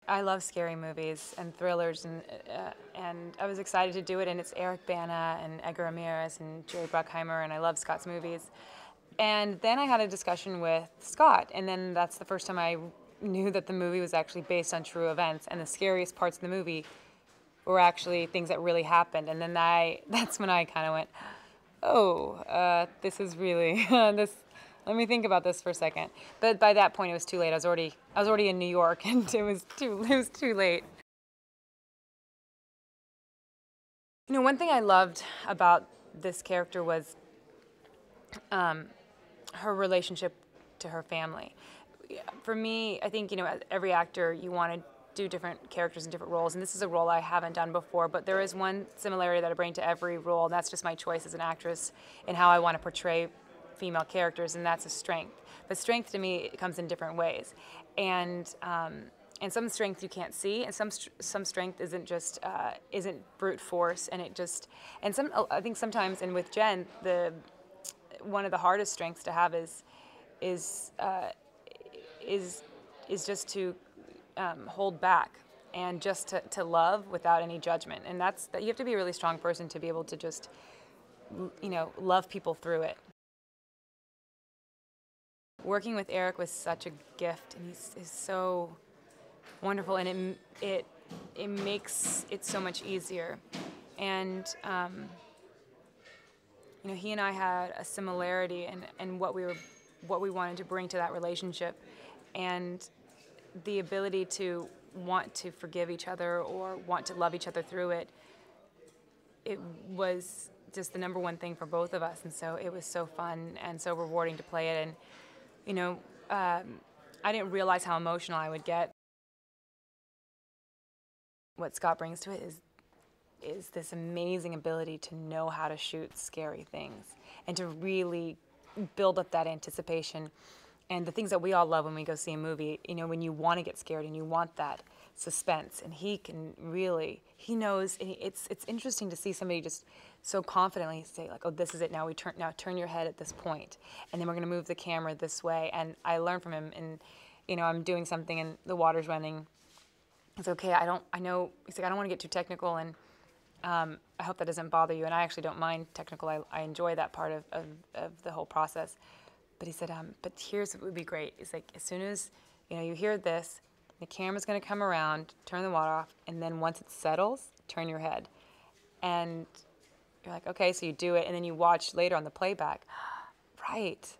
I love scary movies and thrillers, and I was excited to do it. And it's Eric Bana and Edgar Ramirez and Jerry Bruckheimer, and I love Scott's movies. And then I had a discussion with Scott, and then that's the first time I knew that the movie was actually based on true events, and the scariest parts of the movie were actually things that really happened. And then that's when I kind of went, oh, this is really this. Let me think about this for a second. But by that point, it was too late. I was already in New York, and it was too late. You know, one thing I loved about this character was her relationship to her family. For me, I think, as every actor, you want to do different characters in different roles, and this is a role I haven't done before, but there is one similarity that I bring to every role, and that's just my choice as an actress and how I want to portray female characters, and that's a strength. But strength to me comes in different ways, and some strength you can't see, and some strength isn't brute force, and I think sometimes, and with Jen, one of the hardest strengths to have is is just to hold back and just to love without any judgment, and that you have to be a really strong person to be able to just love people through it. Working with Eric was such a gift, and he's so wonderful, and it makes it so much easier. And he and I had a similarity in what we wanted to bring to that relationship, and the ability to want to forgive each other or want to love each other through it. It was just the number one thing for both of us, and so it was so fun and so rewarding to play it. And I didn't realize how emotional I would get. What Scott brings to it is this amazing ability to know how to shoot scary things and to really build up that anticipation and the things that we all love when we go see a movie, when you want to get scared and you want that suspense, and he knows, and it's interesting to see somebody just so confidently say, like, oh, this is it, now turn your head at this point, and then we're going to move the camera this way. And I learned from him, and I'm doing something and the water's running. It's okay, I know, he's like, I don't want to get too technical, and I hope that doesn't bother you. And I actually don't mind technical. I enjoy that part of the whole process. But he said, but here's what would be great. It's like, as soon as you hear this, the camera's going to come around, turn the water off, and then once it settles, turn your head. And you're like, okay, so you do it, and then you watch later on the playback. Right.